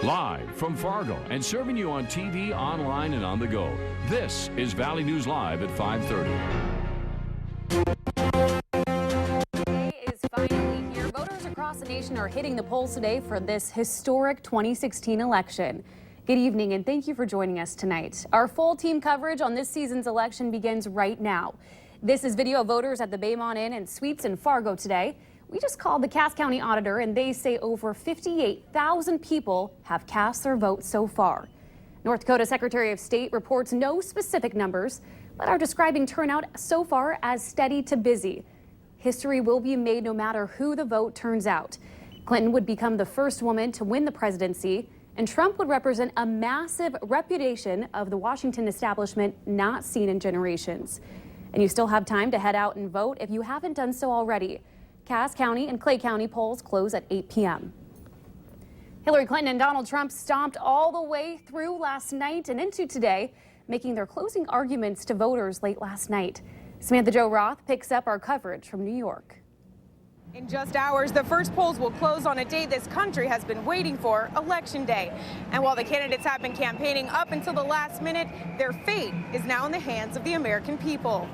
Live from Fargo and serving you on TV, online, and on the go. This is Valley News Live at 5:30. Day is finally here. Voters across the nation are hitting the polls today for this historic 2016 election. Good evening and thank you for joining us tonight. Our full team coverage on this season's election begins right now. This is video of voters at the Baymont Inn and Suites in Fargo today. We just called the Cass County Auditor and they say over 58,000 people have cast their vote so far. North Dakota Secretary of State reports no specific numbers, but are describing turnout so far as steady to busy. History will be made no matter who the vote turns out. Clinton would become the first woman to win the presidency, and Trump would represent a massive repudiation of the Washington establishment not seen in generations. And you still have time to head out and vote if you haven't done so already. Cass County and Clay County polls close at 8 p.m. Hillary Clinton and Donald Trump stomped all the way through last night and into today, making their closing arguments to voters late last night. Samantha Jo Roth picks up our coverage from New York. In just hours, the first polls will close on a day this country has been waiting for, Election Day. And while the candidates have been campaigning up until the last minute, their fate is now in the hands of the American people.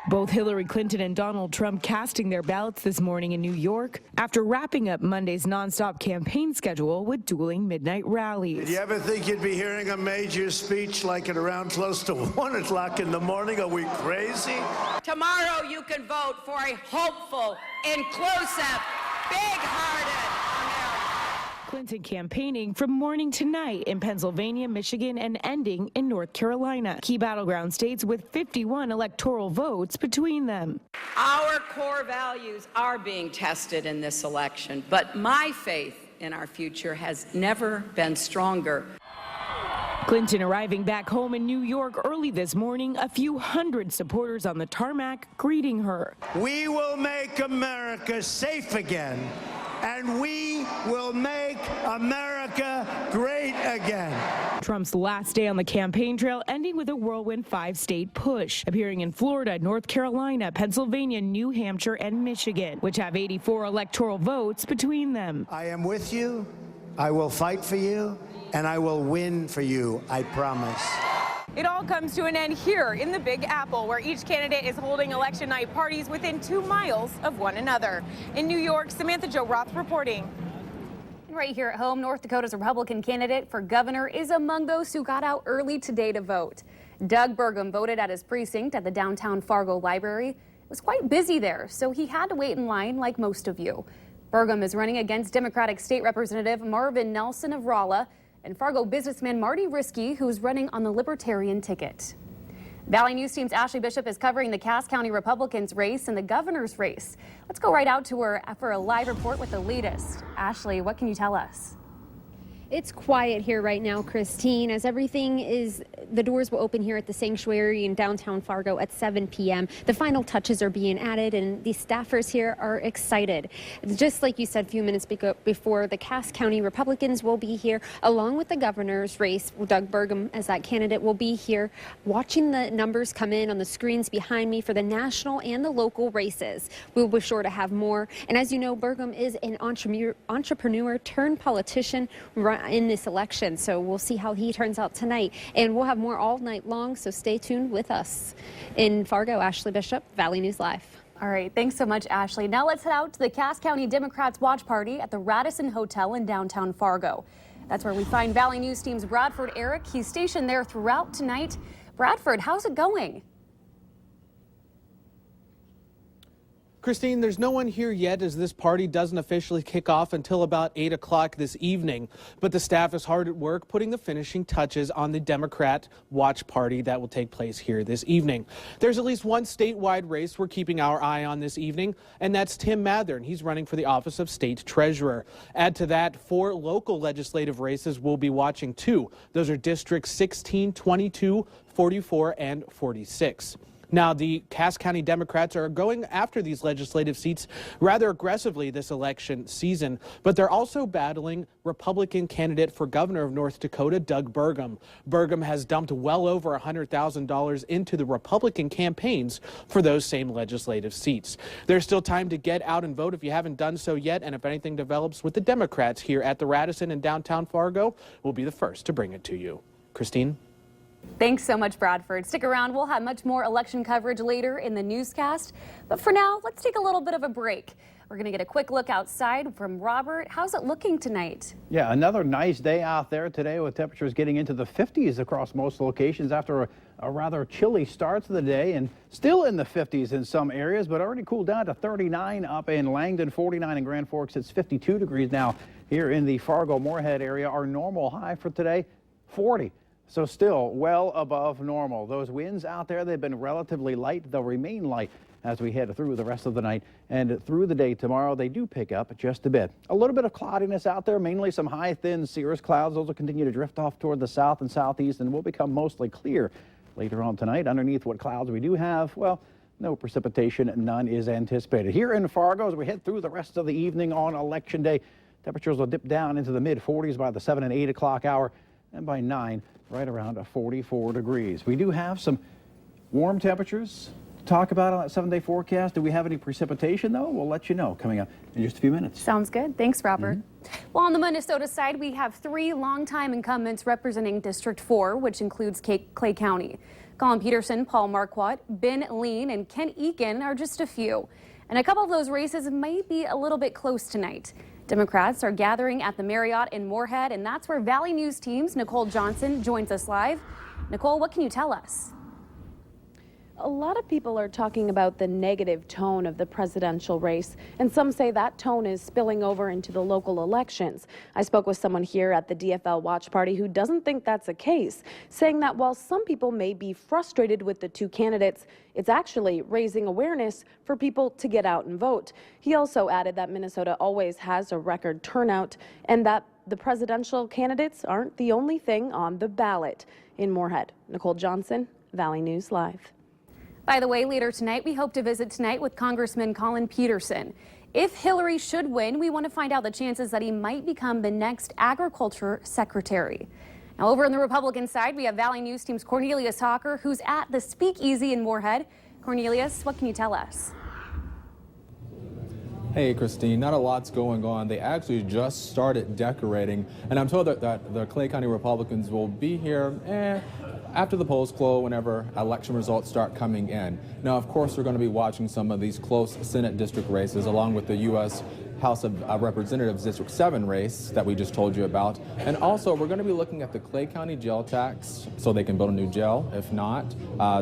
Both Hillary Clinton and Donald Trump casting their ballots this morning in New York after wrapping up Monday's nonstop campaign schedule with dueling midnight rallies. Did you ever think you'd be hearing a major speech like at around close to 1 o'clock in the morning? Are we crazy? Tomorrow you can vote for a hopeful, inclusive, big-hearted Clinton campaigning from morning to night in Pennsylvania, Michigan, and ending in North Carolina. Key battleground states with 51 electoral votes between them. Our core values are being tested in this election, but my faith in our future has never been stronger. Clinton arriving back home in New York early this morning, a few hundred supporters on the tarmac greeting her. We will make America safe again, and we will make America great again. Trump's last day on the campaign trail ending with a whirlwind 5-state push, appearing in Florida, North Carolina, Pennsylvania, New Hampshire, and Michigan, which have 84 electoral votes between them. I am with you, I will fight for you, and I will win for you, I promise. It all comes to an end here in the Big Apple, where each candidate is holding election night parties within 2 miles of one another. In New York, Samantha Jo Roth reporting. Right here at home, North Dakota's Republican candidate for governor is among those who got out early today to vote. Doug Burgum voted at his precinct at the downtown Fargo Library. It was quite busy there, so he had to wait in line like most of you. Burgum is running against Democratic State Representative Marvin Nelson of Rolla and Fargo businessman Marty Riskey, who's running on the Libertarian ticket. Valley News Team's Ashley Bishop is covering the Cass County Republicans race and the governor's race. Let's go right out to her for a live report with the latest. Ashley, what can you tell us? It's quiet here right now, Christine, as the doors will open here at the sanctuary in downtown Fargo at 7 p.m. The final touches are being added and the staffers here are excited. Just like you said a few minutes before, the Cass County Republicans will be here along with the governor's race. Doug Burgum, as that candidate, will be here watching the numbers come in on the screens behind me for the national and the local races. We'll be sure to have more. And as you know, Burgum is an entrepreneur turned politician in this election, so we'll see how he turns out tonight, and we'll have more all night long, so stay tuned with us. In Fargo, Ashley Bishop, Valley News Live. All right, thanks so much, Ashley. Now let's head out to the Cass County Democrats watch party at the Radisson Hotel in downtown Fargo. That's where we find Valley News Team's Bradford Eric. He's stationed there throughout tonight. Bradford, how's it going? Christine, there's no one here yet as this party doesn't officially kick off until about 8 o'clock this evening. But the staff is hard at work putting the finishing touches on the Democrat watch party that will take place here this evening. There's at least one statewide race we're keeping our eye on this evening, and that's Tim Mathern. He's running for the office of State Treasurer. Add to that 4 local legislative races we'll be watching too. Those are districts 16, 22, 44, and 46. Now, the Cass County Democrats are going after these legislative seats rather aggressively this election season, but they're also battling Republican candidate for governor of North Dakota, Doug Burgum. Burgum has dumped well over $100,000 into the Republican campaigns for those same legislative seats. There's still time to get out and vote if you haven't done so yet, and if anything develops with the Democrats here at the Radisson in downtown Fargo, we'll be the first to bring it to you. Christine? Thanks so much, Bradford. Stick around. We'll have much more election coverage later in the newscast. But for now, let's take a little bit of a break. We're going to get a quick look outside from Robert. How's it looking tonight? Yeah, another nice day out there today with temperatures getting into the 50s across most locations after a rather chilly start to the day, and still in the 50s in some areas, but already cooled down to 39 up in Langdon, 49 in Grand Forks. It's 52 degrees now here in the Fargo-Moorhead area. Our normal high for today, 40. So still well above normal. Those winds out there, they've been relatively light. They'll remain light as we head through the rest of the night and through the day tomorrow. They do pick up just a bit. A little bit of cloudiness out there, mainly some high, thin cirrus clouds. Those will continue to drift off toward the south and southeast and will become mostly clear later on tonight. Underneath what clouds we do have, well, no precipitation, none is anticipated. Here in Fargo, as we head through the rest of the evening on Election Day, temperatures will dip down into the mid-40s by the 7 and 8 o'clock hour, and by 9, right around 44 degrees. We do have some warm temperatures to talk about on that 7-day forecast. Do we have any precipitation, though? We'll let you know coming up in just a few minutes. Sounds good. Thanks, Robert. Well, on the Minnesota side, we have 3 longtime incumbents representing District 4, which includes Clay County. Colin Peterson, Paul Marquardt, Ben Lean, and Kent Eakin are just a few. And a couple of those races might be a little bit close tonight. Democrats are gathering at the Marriott in Moorhead, and that's where Valley News Team's Nicole Johnson joins us live. Nicole, what can you tell us? A lot of people are talking about the negative tone of the presidential race, and some say that tone is spilling over into the local elections. I spoke with someone here at the DFL watch party who doesn't think that's the case, saying that while some people may be frustrated with the 2 candidates, it's actually raising awareness for people to get out and vote. He also added that Minnesota always has a record turnout and that the presidential candidates aren't the only thing on the ballot. In Moorhead, Nicole Johnson, Valley News Live. By the way, later tonight, we hope to visit tonight with Congressman Colin Peterson. If Hillary should win, we want to find out the chances that he might become the next Agriculture Secretary. Now, over on the Republican side, we have Valley News Team's Cornelius Hawker, who's at the Speakeasy in Moorhead. Cornelius, what can you tell us? Hey, Christine, not a lot's going on. They actually just started decorating, and I'm told that the Clay County Republicans will be here after the polls close, whenever election results start coming in. Now, of course, we're going to be watching some of these close Senate district races, along with the U.S. House of Representatives District 7 race that we just told you about. And also, we're going to be looking at the Clay County jail tax so they can build a new jail. If not,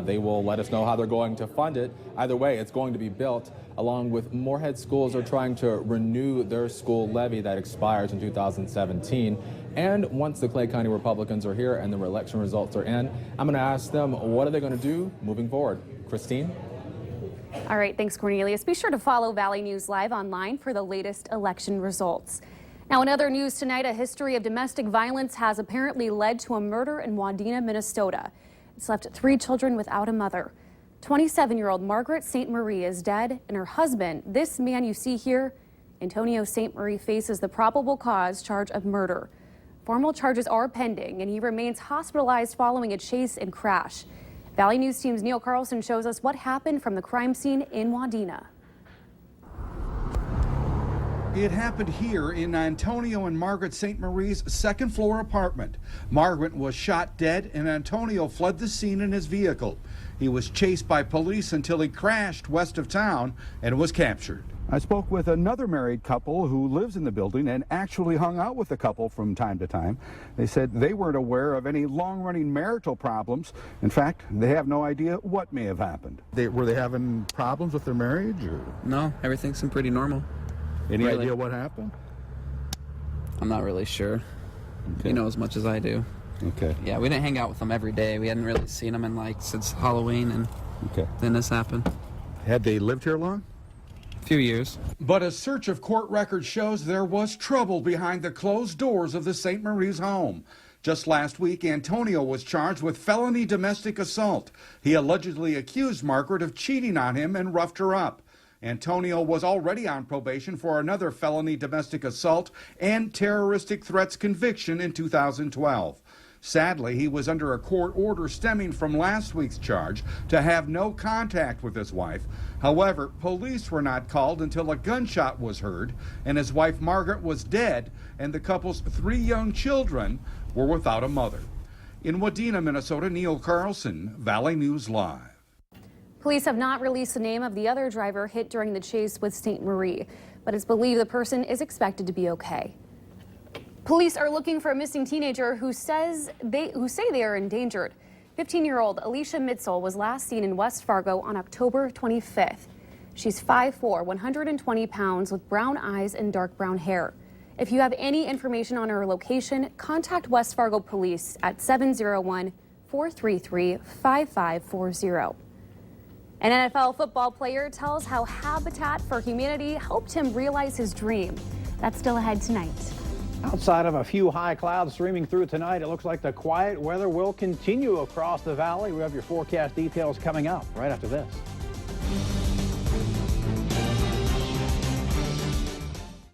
they will let us know how they're going to fund it. Either way, it's going to be built, along with Moorhead schools are trying to renew their school levy that expires in 2017. And once the Clay County Republicans are here and the election results are in, I'm going to ask them what are they going to do moving forward. Christine? All right, thanks, Cornelius. Be sure to follow Valley News Live online for the latest election results. Now, in other news tonight, a history of domestic violence has apparently led to a murder in Wadena, Minnesota. It's left 3 children without a mother. 27-year-old Margaret St. Marie is dead, and her husband, this man you see here, Antonio St. Marie, faces the probable cause charge of murder. Formal charges are pending, and he remains hospitalized following a chase and crash. Valley News Team's Neil Carlson shows us what happened from the crime scene in Wadena. It happened here in Antonio and Margaret St. Marie's second-floor apartment. Margaret was shot dead, and Antonio fled the scene in his vehicle. He was chased by police until he crashed west of town and was captured. I spoke with another married couple who lives in the building and actually hung out with the couple from time to time. They said they weren't aware of any long-running marital problems. In fact, they have no idea what may have happened. Were they having problems with their marriage? Or? No, everything seemed pretty normal. Any idea what happened? I'm not really sure. Okay. You know as much as I do. Okay. Yeah, we didn't hang out with them every day. We hadn't really seen them in since Halloween, and then this happened. Had they lived here long? Few years. But a search of court records shows there was trouble behind the closed doors of the St. Marie's home. Just last week, Antonio was charged with felony domestic assault. He allegedly accused Margaret of cheating on him and roughed her up. Antonio was already on probation for another felony domestic assault and terroristic threats conviction in 2012. Sadly, he was under a court order stemming from last week's charge to have no contact with his wife. However, police were not called until a gunshot was heard, and his wife Margaret was dead, and the couple's 3 young children were without a mother. In Wadena, Minnesota, Neil Carlson, Valley News Live. Police have not released the name of the other driver hit during the chase with St. Marie, but it's believed the person is expected to be okay. Police are looking for a missing teenager who say they are endangered. 15-year-old Alicia Mitzel was last seen in West Fargo on October 25th. She's 5'4", 120 pounds with brown eyes and dark brown hair. If you have any information on her location, contact West Fargo Police at 701-433-5540. An NFL football player tells how Habitat for Humanity helped him realize his dream. That's still ahead tonight. Outside of a few high clouds streaming through tonight, it looks like the quiet weather will continue across the valley. We have your forecast details coming up right after this.